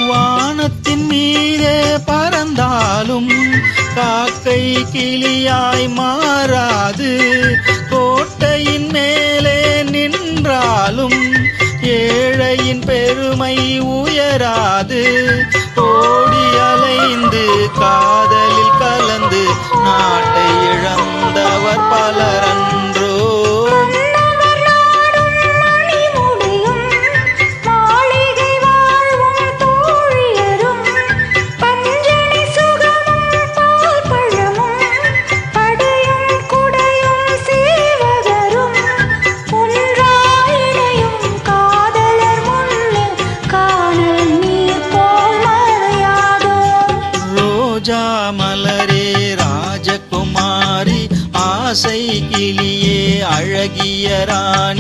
வானத்தின் மீதே பறந்தாலும் காக்கை கிளியாய் மாறாது. கோட்டையின் மேலே நின்றாலும் ஏழையின் பெருமை உயராது. ஓடி அலைந்து காதலில் கலந்து நாட்டை இழந்தவர் பலரன்றோ. மலரே ராஜகுமாரி, ஆசை கிளியே அழகிய ராணி.